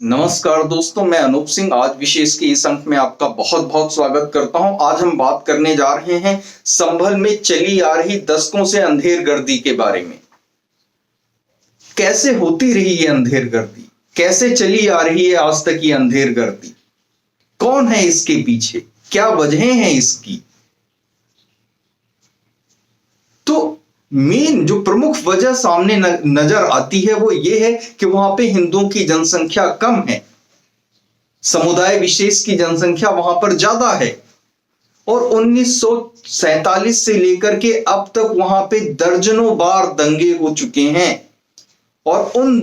नमस्कार दोस्तों, मैं अनूप सिंह आज विशेष के इस अंक में आपका बहुत बहुत स्वागत करता हूं। आज हम बात करने जा रहे हैं संभल में चली आ रही दशकों से अंधेर गर्दी के बारे में। कैसे होती रही ये अंधेर गर्दी, कैसे चली आ रही है आज तक ये अंधेर गर्दी, कौन है इसके पीछे, क्या वजहें हैं इसकी। तो मेन जो प्रमुख वजह सामने नजर आती है वो ये है कि वहां पे हिंदुओं की जनसंख्या कम है, समुदाय विशेष की जनसंख्या वहां पर ज्यादा है और 1947 से लेकर के अब तक वहां पे दर्जनों बार दंगे हो चुके हैं और उन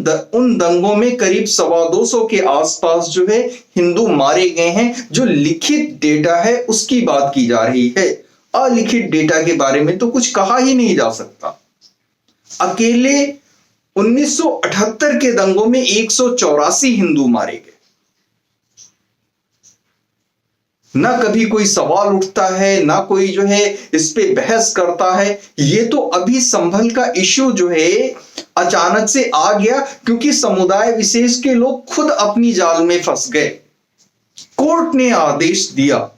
दंगों में करीब 225 के आसपास जो है हिंदू मारे गए हैं। जो लिखित डेटा है उसकी बात की जा रही है, अलिखित डेटा के बारे में तो कुछ कहा ही नहीं जा सकता। अकेले 1978 के दंगों में 184 हिंदू मारे गए। ना कभी कोई सवाल उठता है, ना कोई जो है इस पे बहस करता है। ये तो अभी संभल का इश्यू जो है अचानक से आ गया क्योंकि समुदाय विशेष के लोग खुद अपनी जाल में फंस गए। कोर्ट ने आदेश दिया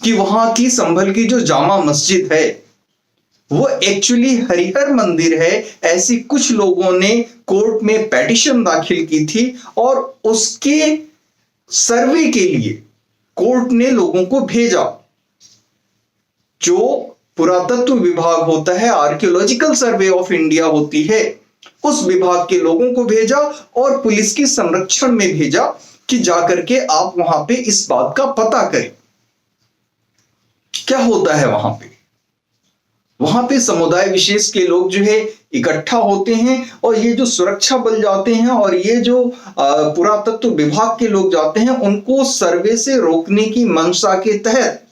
कि वहां की संभल की जो जामा मस्जिद है वो एक्चुअली हरिहर मंदिर है, ऐसी कुछ लोगों ने कोर्ट में पेटिशन दाखिल की थी और उसके सर्वे के लिए कोर्ट ने लोगों को भेजा। जो पुरातत्व विभाग होता है, आर्कियोलॉजिकल सर्वे ऑफ इंडिया होती है, उस विभाग के लोगों को भेजा और पुलिस की संरक्षण में भेजा कि जाकर के आप वहां पे इस बात का पता करें क्या होता है। वहां पे समुदाय विशेष के लोग जो है इकट्ठा होते हैं और ये जो सुरक्षा बल जाते हैं और ये जो पुरातत्व विभाग के लोग जाते हैं, उनको सर्वे से रोकने की मंशा के तहत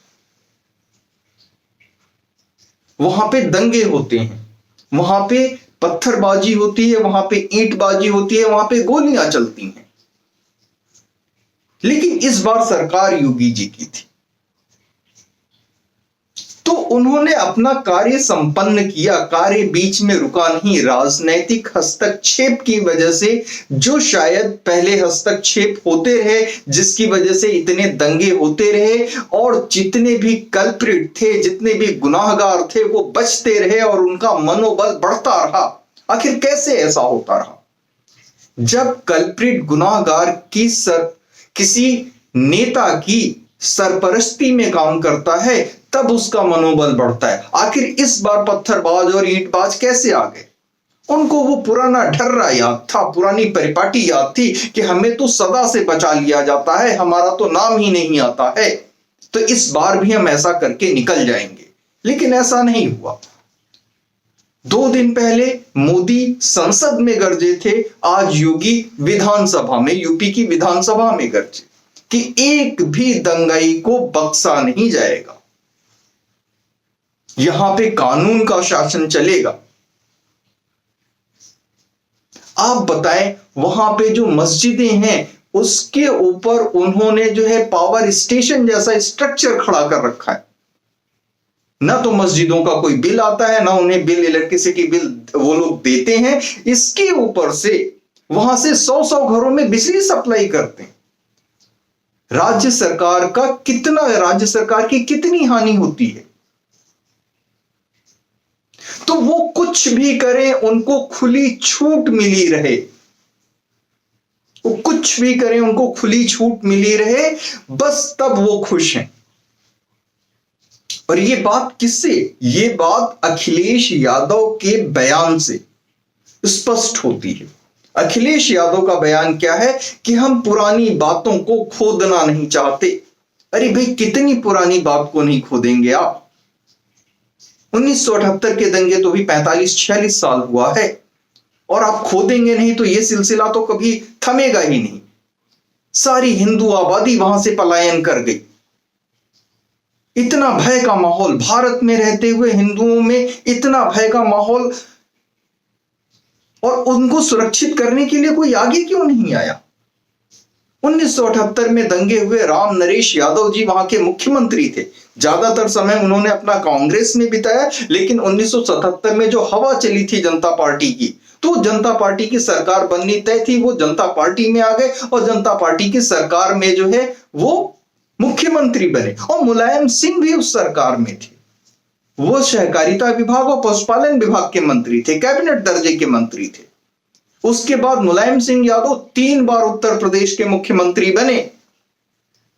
वहां पे दंगे होते हैं, वहां पे पत्थरबाजी होती है, वहां पे ईंटबाजी होती है, वहां पे गोलियां चलती हैं। लेकिन इस बार सरकार योगी जी की थी तो उन्होंने अपना कार्य संपन्न किया। कार्य बीच में रुका नहीं। राजनैतिक हस्तक्षेप की वजह से जो शायद पहले हस्तक्षेप होते रहे, जिसकी वजह से इतने दंगे होते रहे और जितने भी कल्प्रिट थे, जितने भी गुनाहगार थे, वो बचते रहे और उनका मनोबल बढ़ता रहा। आखिर कैसे ऐसा होता रहा? जब कल्प्रिट गुनाहगार की किसी नेता की सरपरस्ती में काम करता है तब उसका मनोबल बढ़ता है। आखिर इस बार पत्थरबाज और ईंटबाज कैसे आ गए? उनको वो पुराना ढर्रा याद था, पुरानी परिपाटी याद थी कि हमें तो सदा से बचा लिया जाता है, हमारा तो नाम ही नहीं आता है, तो इस बार भी हम ऐसा करके निकल जाएंगे। लेकिन ऐसा नहीं हुआ। 2 दिन पहले मोदी संसद में गरजे थे, आज योगी विधानसभा में, यूपी की विधानसभा में गरजे कि एक भी दंगाई को बख्शा नहीं जाएगा, यहां पे कानून का शासन चलेगा। आप बताएं, वहां पे जो मस्जिदें हैं उसके ऊपर उन्होंने जो है पावर स्टेशन जैसा स्ट्रक्चर खड़ा कर रखा है। ना तो मस्जिदों का कोई बिल आता है, ना उन्हें बिल, इलेक्ट्रिसिटी बिल वो लोग देते हैं। इसके ऊपर से वहां से 100 घरों में बिजली सप्लाई करते हैं। राज्य सरकार की कितनी हानि होती है। तो वो कुछ भी करें, उनको खुली छूट मिली रहे, वो कुछ भी करें उनको खुली छूट मिली रहे, बस तब वो खुश हैं। और ये बात किससे? ये बात अखिलेश यादव के बयान से स्पष्ट होती है। अखिलेश यादव का बयान क्या है कि हम पुरानी बातों को खोदना नहीं चाहते। अरे भाई, कितनी पुरानी बात को नहीं खोदेंगे आप? 1978 के दंगे तो भी 45-46 साल हुआ है और आप खोदेंगे नहीं तो यह सिलसिला तो कभी थमेगा ही नहीं। सारी हिंदू आबादी वहां से पलायन कर गई। इतना भय का माहौल, भारत में रहते हुए हिंदुओं में इतना भय का माहौल, और उनको सुरक्षित करने के लिए कोई आगे क्यों नहीं आया? 1978 में दंगे हुए, राम नरेश यादव जी वहां के मुख्यमंत्री थे। ज्यादातर समय उन्होंने अपना कांग्रेस में बिताया, लेकिन 1977 में जो हवा चली थी जनता पार्टी की, तो जनता पार्टी की सरकार बननी तय थी, वो जनता पार्टी में आ गए और जनता पार्टी की सरकार में जो है वो मुख्यमंत्री बने, और मुलायम सिंह भी उस सरकार में थे। वो सहकारिता विभाग और पशुपालन विभाग के मंत्री थे, कैबिनेट दर्जे के मंत्री थे। उसके बाद मुलायम सिंह यादव 3 बार उत्तर प्रदेश के मुख्यमंत्री बने।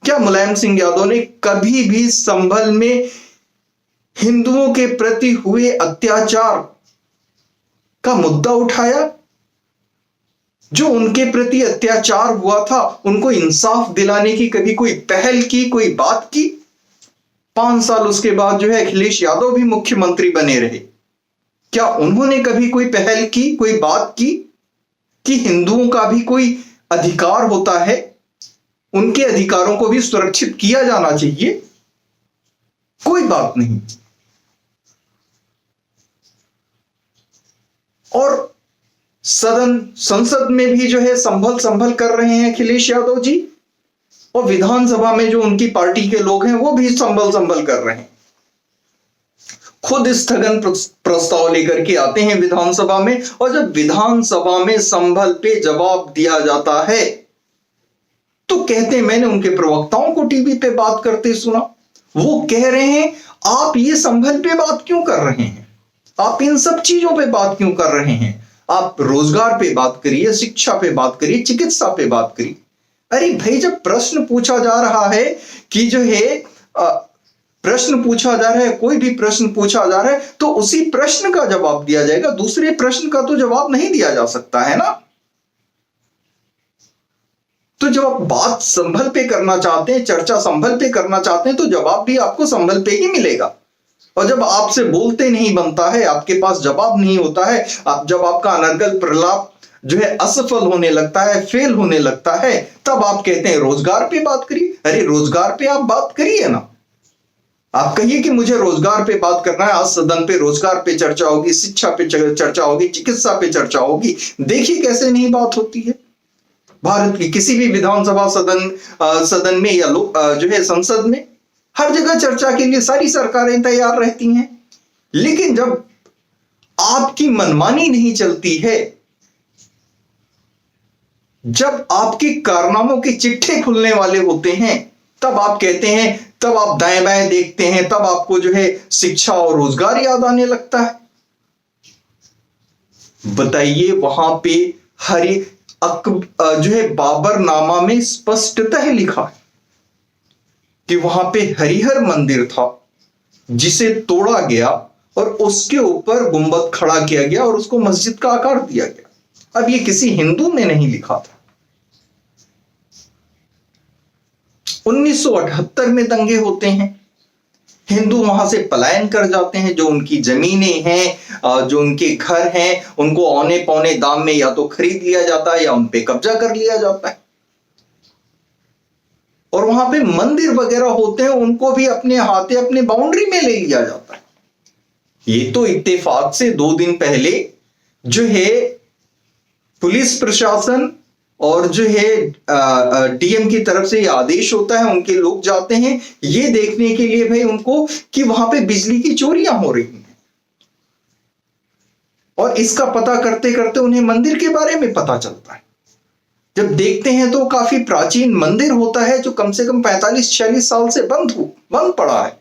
क्या मुलायम सिंह यादव ने कभी भी संभल में हिंदुओं के प्रति हुए अत्याचार का मुद्दा उठाया? जो उनके प्रति अत्याचार हुआ था उनको इंसाफ दिलाने की कभी कोई पहल की, कोई बात की? 5 साल उसके बाद जो है अखिलेश यादव भी मुख्यमंत्री बने रहे। क्या उन्होंने कभी कोई पहल की, कोई बात की कि हिंदुओं का भी कोई अधिकार होता है, उनके अधिकारों को भी सुरक्षित किया जाना चाहिए? कोई बात नहीं। और संसद में भी जो है संभल कर रहे हैं अखिलेश यादव जी, और विधानसभा में जो उनकी पार्टी के लोग हैं वो भी संभल कर रहे हैं। खुद स्थगन प्रस्ताव लेकर के आते हैं विधानसभा में, और जब विधानसभा में संभल पे जवाब दिया जाता है तो कहते हैं, मैंने उनके प्रवक्ताओं को टीवी पे बात करते सुना, वो कह रहे हैं आप ये संभल पे बात क्यों कर रहे हैं, आप इन सब चीजों पे बात क्यों कर रहे हैं, आप रोजगार पे बात करिए, शिक्षा पे बात करिए, चिकित्सा पे बात करिए। अरे भाई, जब प्रश्न पूछा जा रहा है कि जो है प्रश्न पूछा जा रहा है, कोई भी प्रश्न पूछा जा रहा है तो उसी प्रश्न का जवाब दिया जाएगा, दूसरे प्रश्न का तो जवाब नहीं दिया जा सकता है ना। तो जब आप बात संभल पे करना चाहते हैं, चर्चा संभल पे करना चाहते हैं, तो जवाब भी आपको संभल पे ही मिलेगा। और जब आपसे बोलते नहीं बनता है, आपके पास जवाब नहीं होता है, जब आपका अनर्गल प्रलाप जो है असफल होने लगता है, फेल होने लगता है, तब आप कहते हैं रोजगार पे बात करिए। अरे रोजगार पे आप बात करिए ना, आप कहिए कि मुझे रोजगार पे बात करना है, आज सदन पे रोजगार पे चर्चा होगी, शिक्षा पे चर्चा होगी, चिकित्सा पे चर्चा होगी। देखिए कैसे नहीं बात होती है। भारत की किसी भी विधानसभा सदन में या जो है संसद में हर जगह चर्चा के लिए सारी सरकारें तैयार रहती हैं, लेकिन जब आपकी मनमानी नहीं चलती है, जब आपके कारनामों के चिट्ठे खुलने वाले होते हैं, तब आप कहते हैं, तब आप दाएं बाएं देखते हैं, तब आपको जो है शिक्षा और रोजगार याद आने लगता है। बताइए, वहां पे जो है बाबरनामा में स्पष्टतः लिखा है कि वहां पे हरिहर मंदिर था जिसे तोड़ा गया और उसके ऊपर गुंबद खड़ा किया गया और उसको मस्जिद का आकार दिया गया। अब ये किसी हिंदू ने नहीं लिखा था। 1978 में दंगे होते हैं, हिंदू वहां से पलायन कर जाते हैं, जो उनकी जमीनें हैं, जो उनके घर हैं, उनको औने पौने दाम में या तो खरीद लिया जाता है या उन पे कब्जा कर लिया जाता है। और वहां पे मंदिर वगैरह होते हैं, उनको भी अपने हाथे अपने बाउंड्री में ले लिया जाता है। ये तो इत्तेफाक से 2 दिन पहले जो है पुलिस प्रशासन और जो है डीएम की तरफ से ये आदेश होता है, उनके लोग जाते हैं ये देखने के लिए भाई उनको कि वहां पे बिजली की चोरियां हो रही हैं, और इसका पता करते करते उन्हें मंदिर के बारे में पता चलता है। जब देखते हैं तो काफी प्राचीन मंदिर होता है जो कम से कम 45-46 साल से बंद पड़ा है।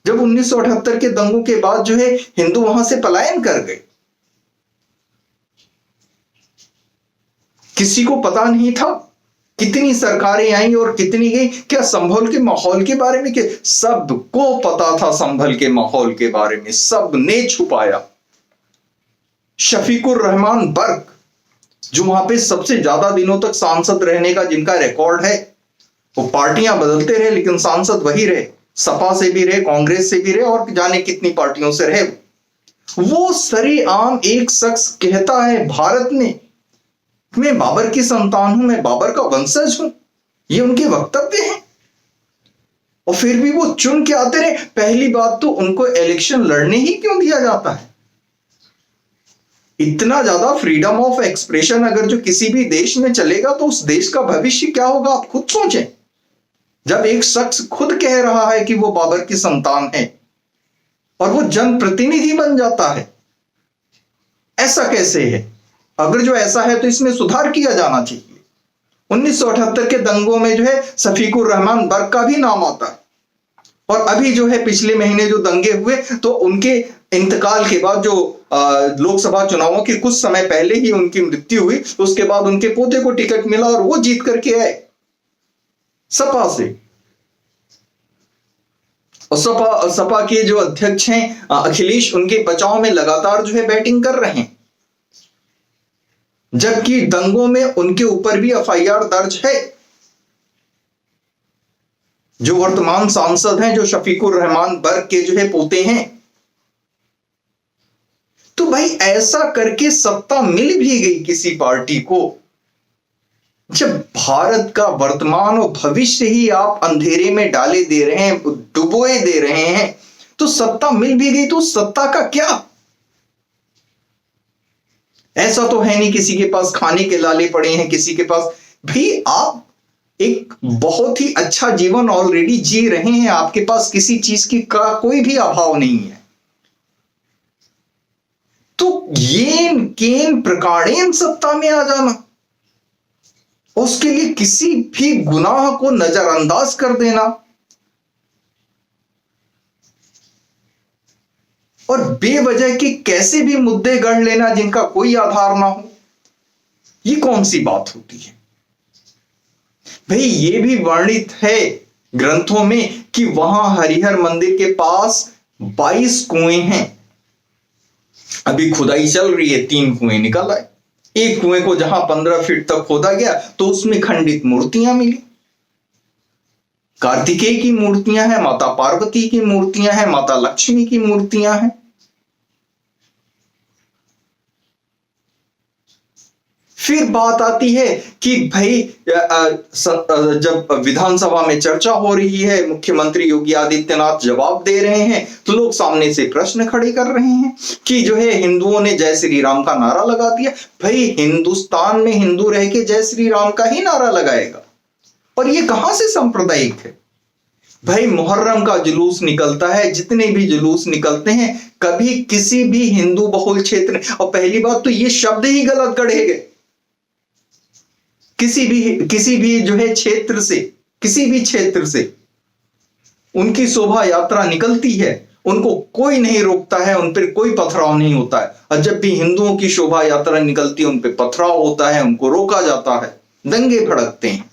जब 1978 के दंगों के बाद जो है हिंदू वहां से पलायन कर गए, किसी को पता नहीं था, कितनी सरकारें आई और कितनी गई। क्या संभल के माहौल के बारे में, क्या सबको पता था? संभल के माहौल के बारे में सबने छुपाया। शफीकुर रहमान बर्क, जो वहां पे सबसे ज्यादा दिनों तक सांसद रहने का जिनका रिकॉर्ड है, वो पार्टियां बदलते रहे लेकिन सांसद वही रहे, सपा से भी रहे, कांग्रेस से भी रहे और जाने कितनी पार्टियों से रहे। वो सरेआम एक शख्स कहता है भारत में, मैं बाबर की संतान हूं, मैं बाबर का वंशज हूं, ये उनके वक्तव्य हैं। और फिर भी वो चुन के आते रहे। पहली बात तो उनको इलेक्शन लड़ने ही क्यों दिया जाता है? इतना ज्यादा फ्रीडम ऑफ एक्सप्रेशन अगर जो किसी भी देश में चलेगा तो उस देश का भविष्य क्या होगा, आप खुद सोचें। जब एक शख्स खुद कह रहा है कि वो बाबर की संतान है और वो जनप्रतिनिधि बन जाता है, ऐसा कैसे है? अगर जो ऐसा है तो इसमें सुधार किया जाना चाहिए। 1978 के दंगों में जो है शफीकुर रहमान बर्क का भी नाम आता है, और अभी जो है पिछले महीने जो दंगे हुए तो उनके इंतकाल के बाद जो लोकसभा चुनावों के कुछ समय पहले ही उनकी मृत्यु हुई, उसके बाद उनके पोते को टिकट मिला और वो जीत करके आए सपा से। और सपा के जो अध्यक्ष हैं अखिलेश, उनके बचाव में लगातार जो है बैटिंग कर रहे हैं, जबकि दंगों में उनके ऊपर भी एफआईआर दर्ज है। जो वर्तमान सांसद हैं, जो शफीकुर रहमान बर्क के जो है पोते हैं। तो भाई ऐसा करके सत्ता मिल भी गई किसी पार्टी को, जब भारत का वर्तमान और भविष्य ही आप अंधेरे में डाले दे रहे हैं, डुबोए दे रहे हैं, तो सत्ता मिल भी गई तो सत्ता का क्या? ऐसा तो है नहीं किसी के पास खाने के लाले पड़े हैं, किसी के पास। भाई आप एक बहुत ही अच्छा जीवन ऑलरेडी जी रहे हैं, आपके पास किसी चीज की का कोई भी अभाव नहीं है, तो येन केन प्रकारेण सत्ता में आ जाना, उसके लिए किसी भी गुनाह को नजरअंदाज कर देना और बेवजह के कैसे भी मुद्दे गढ़ लेना जिनका कोई आधार ना हो, ये कौन सी बात होती है? भाई ये भी वर्णित है ग्रंथों में कि वहां हरिहर मंदिर के पास 22 कुएं हैं। अभी खुदाई चल रही है, 3 कुएं निकल आए। एक कुएं को जहां 15 फीट तक खोदा गया तो उसमें खंडित मूर्तियां मिली। कार्तिकेय की मूर्तियां हैं, माता पार्वती की मूर्तियां हैं, माता लक्ष्मी की मूर्तियां हैं। फिर बात आती है कि भाई जब विधानसभा में चर्चा हो रही है, मुख्यमंत्री योगी आदित्यनाथ जवाब दे रहे हैं, तो लोग सामने से प्रश्न खड़े कर रहे हैं कि जो है हिंदुओं ने जय श्री राम का नारा लगा दिया। भाई हिंदुस्तान में हिंदू रह के जय श्री राम का ही नारा लगाएगा, और ये कहां से सांप्रदायिक है? भाई मुहर्रम का जुलूस निकलता है, जितने भी जुलूस निकलते हैं, कभी किसी भी हिंदू बहुल क्षेत्र, और पहली बात तो ये शब्द ही गलत गढ़े गए। किसी भी जो है क्षेत्र से, किसी भी क्षेत्र से उनकी शोभा यात्रा निकलती है, उनको कोई नहीं रोकता है, उन पर कोई पथराव नहीं होता है। और जब भी हिंदुओं की शोभा यात्रा निकलती है, उन पर पथराव होता है, उनको रोका जाता है, दंगे भड़कते हैं।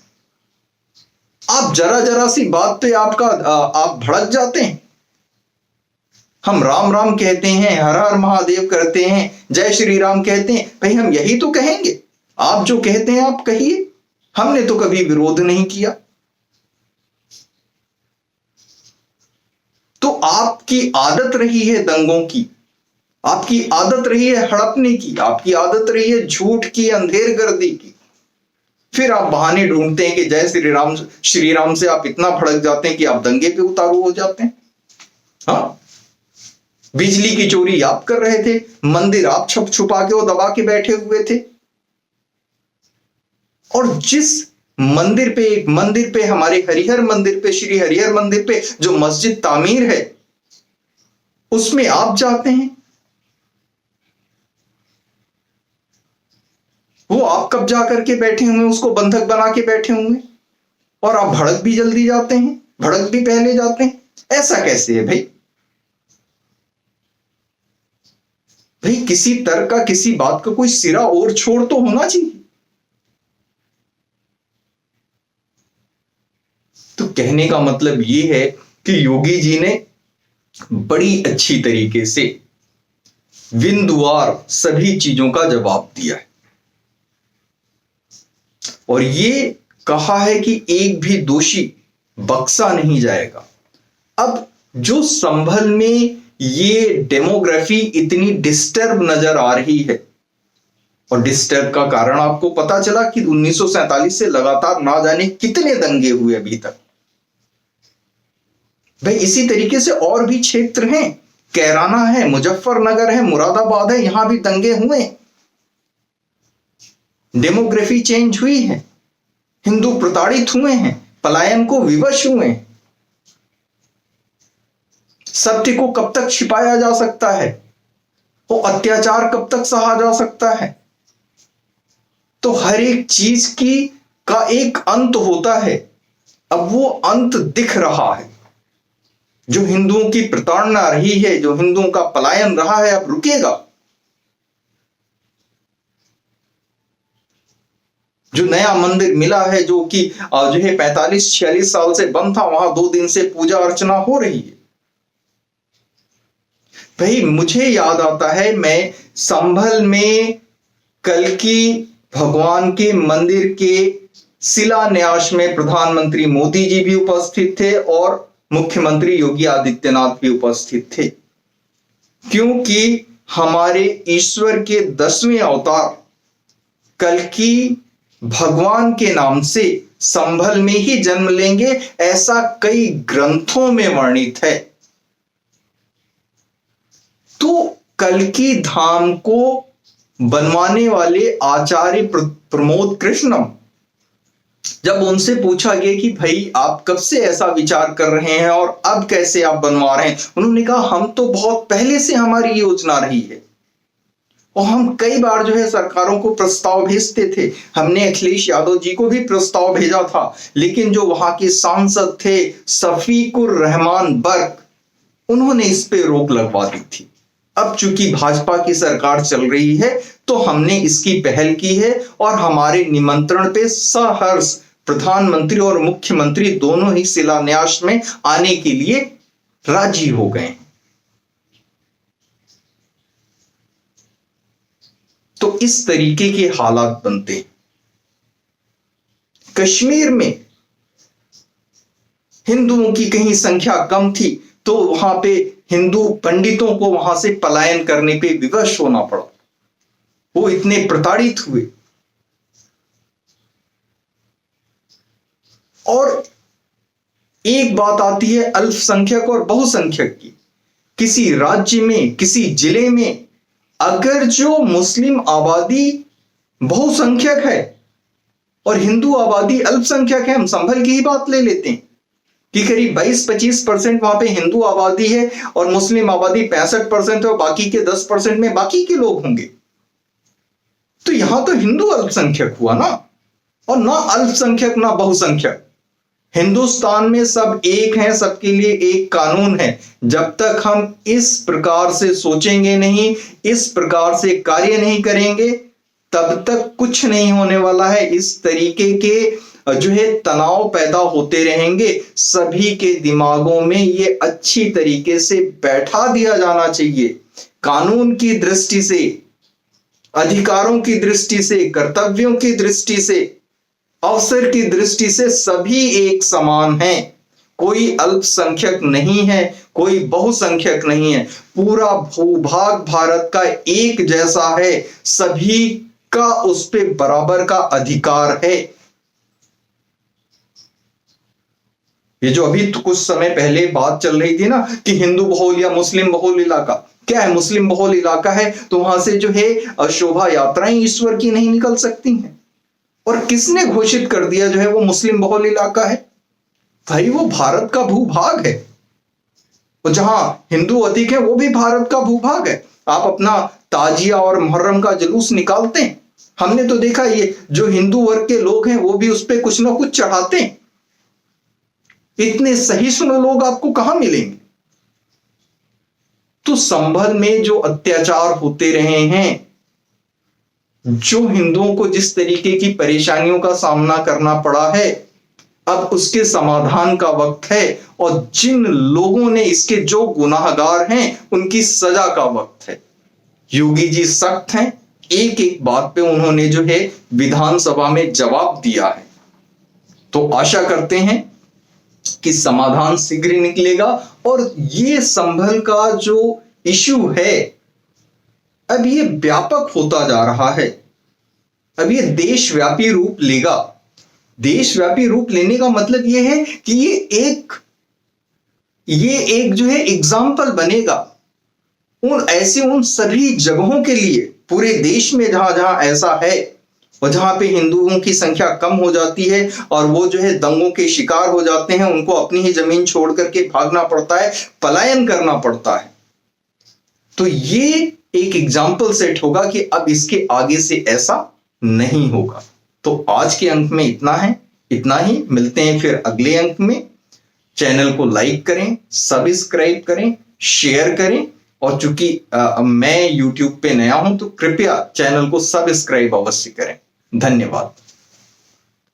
आप जरा जरा सी बात पे आप भड़क जाते हैं। हम राम राम कहते हैं, हर हर महादेव करते हैं, जय श्री राम कहते हैं। भाई हम यही तो कहेंगे, आप जो कहते हैं आप कहिए, हमने तो कभी विरोध नहीं किया। तो आपकी आदत रही है दंगों की, आपकी आदत रही है हड़पने की, आपकी आदत रही है झूठ की, अंधेरगर्दी की। फिर आप बहाने ढूंढते हैं कि जय श्री राम से आप इतना भड़क जाते हैं कि आप दंगे पे उतारू हो जाते हैं। हाँ, बिजली की चोरी आप कर रहे थे, मंदिर आप छुप छुपा के वो दबा के बैठे हुए थे, और जिस मंदिर पे हमारे हरिहर मंदिर पे, श्री हरिहर मंदिर पे जो मस्जिद तामीर है, उसमें आप जाते हैं, वो आप कब्जा करके बैठे हुए, उसको बंधक बना के बैठे हुए, और आप भड़क भी जल्दी जाते हैं, भड़क भी पहले जाते हैं। ऐसा कैसे है भाई? भाई किसी तर्क का, किसी बात का कोई सिरा और छोड़ तो होना चाहिए। तो कहने का मतलब यह है कि योगी जी ने बड़ी अच्छी तरीके से बिंदुवार सभी चीजों का जवाब दिया है, और ये कहा है कि एक भी दोषी बख्शा नहीं जाएगा। अब जो संभल में ये डेमोग्राफी इतनी डिस्टर्ब नजर आ रही है, और डिस्टर्ब का कारण आपको पता चला कि 1947 से लगातार ना जाने कितने दंगे हुए अभी तक। भाई इसी तरीके से और भी क्षेत्र हैं, कैराना है, मुजफ्फरनगर है, मुरादाबाद है, यहां भी दंगे हुए, डेमोग्राफी चेंज हुई है, हिंदू प्रताड़ित हुए हैं, पलायन को विवश हुए हैं। सत्य को कब तक छिपाया जा सकता है? वो अत्याचार कब तक सहा जा सकता है? तो हर एक चीज का एक अंत होता है। अब वो अंत दिख रहा है। जो हिंदुओं की प्रताड़ना रही है, जो हिंदुओं का पलायन रहा है, अब रुकेगा। जो नया मंदिर मिला है, जो कि जो है 45-46 साल से बंद था, वहां 2 दिन से पूजा अर्चना हो रही है। भाई मुझे याद आता है, मैं संभल में कल्कि भगवान के मंदिर के शिलान्यास में प्रधानमंत्री मोदी जी भी उपस्थित थे और मुख्यमंत्री योगी आदित्यनाथ भी उपस्थित थे, क्योंकि हमारे ईश्वर के 10वें अवतार कल्कि भगवान के नाम से संभल में ही जन्म लेंगे, ऐसा कई ग्रंथों में वर्णित है। तो कल्कि धाम को बनवाने वाले आचार्य प्रमोद कृष्णम, जब उनसे पूछा गया कि भाई आप कब से ऐसा विचार कर रहे हैं और अब कैसे आप बनवा रहे हैं, उन्होंने कहा हम तो बहुत पहले से हमारी योजना रही है और हम कई बार जो है सरकारों को प्रस्ताव भेजते थे। हमने अखिलेश यादव जी को भी प्रस्ताव भेजा था, लेकिन जो वहां के सांसद थे शफीकुर रहमान बर्क, उन्होंने इस पे रोक लगवा दी थी। अब चूंकि भाजपा की सरकार चल रही है तो हमने इसकी पहल की है और हमारे निमंत्रण पे सहर्ष प्रधानमंत्री और मुख्यमंत्री दोनों ही शिलान्यास में आने के लिए राजी हो गए। तो इस तरीके के हालात बनते। कश्मीर में हिंदुओं की कहीं संख्या कम थी तो वहां पे हिंदू पंडितों को वहां से पलायन करने पे विवश होना पड़ा, वो इतने प्रताड़ित हुए। और एक बात आती है अल्पसंख्यक और बहुसंख्यक की। किसी राज्य में, किसी जिले में अगर जो मुस्लिम आबादी बहुसंख्यक है और हिंदू आबादी अल्पसंख्यक है, हम संभल की ही बात ले लेते हैं कि करीब 22-25% वहां पे हिंदू आबादी है और मुस्लिम आबादी 65% है और बाकी के 10% में बाकी के लोग होंगे। तो यहां तो हिंदू अल्पसंख्यक हुआ ना, और ना अल्पसंख्यक ना बहुसंख्यक। हिंदुस्तान में सब एक हैं, सबके लिए एक कानून है। जब तक हम इस प्रकार से सोचेंगे नहीं, इस प्रकार से कार्य नहीं करेंगे, तब तक कुछ नहीं होने वाला है। इस तरीके के जो है तनाव पैदा होते रहेंगे। सभी के दिमागों में ये अच्छी तरीके से बैठा दिया जाना चाहिए। कानून की दृष्टि से, अधिकारों की दृष्टि से, कर्तव्यों की दृष्टि से, अवसर की दृष्टि से सभी एक समान हैं। कोई अल्पसंख्यक नहीं है, कोई बहुसंख्यक नहीं है। पूरा भूभाग भारत का एक जैसा है, सभी का उस पे बराबर का अधिकार है। ये जो अभी तो कुछ समय पहले बात चल रही थी ना कि हिंदू बहुल या मुस्लिम बहुल इलाका, क्या है? मुस्लिम बहुल इलाका है तो वहां से जो है शोभा यात्राएं ईश्वर की नहीं निकल सकती हैं। और किसने घोषित कर दिया जो है वो मुस्लिम बहुल इलाका है? भाई वो भारत का भूभाग है, और जहां हिंदू अधिक है वो भी भारत का भूभाग है। आप अपना ताजिया और मुहर्रम का जुलूस निकालते हैं, हमने तो देखा ये जो हिंदू वर्ग के लोग हैं वो भी उस पर कुछ ना कुछ चढ़ाते हैं। इतने सहिष्णु लोग आपको कहां मिलेंगे? तो संभल में जो अत्याचार होते रहे हैं, जो हिंदुओं को जिस तरीके की परेशानियों का सामना करना पड़ा है, अब उसके समाधान का वक्त है। और जिन लोगों ने इसके जो गुनाहगार हैं उनकी सजा का वक्त है। योगी जी सख्त हैं, एक एक बात पे उन्होंने जो है विधानसभा में जवाब दिया है। तो आशा करते हैं कि समाधान शीघ्र निकलेगा। और ये संभल का जो इशू है अब ये व्यापक होता जा रहा है, अब ये देशव्यापी रूप लेगा। देशव्यापी रूप लेने का मतलब ये है कि ये एक जो है एग्जाम्पल बनेगा उन सभी जगहों के लिए पूरे देश में जहां जहां ऐसा है और जहां पे हिंदुओं की संख्या कम हो जाती है और वो जो है दंगों के शिकार हो जाते हैं, उनको अपनी ही जमीन छोड़ करके भागना पड़ता है, पलायन करना पड़ता है। तो ये एक एग्जाम्पल सेट होगा कि अब इसके आगे से ऐसा नहीं होगा। तो आज के अंक में इतना ही मिलते हैं फिर अगले अंक में। चैनल को लाइक करें, सब्सक्राइब करें, शेयर करें, और चूंकि मैं YouTube पे नया हूं तो कृपया चैनल को सब्सक्राइब अवश्य करें। धन्यवाद।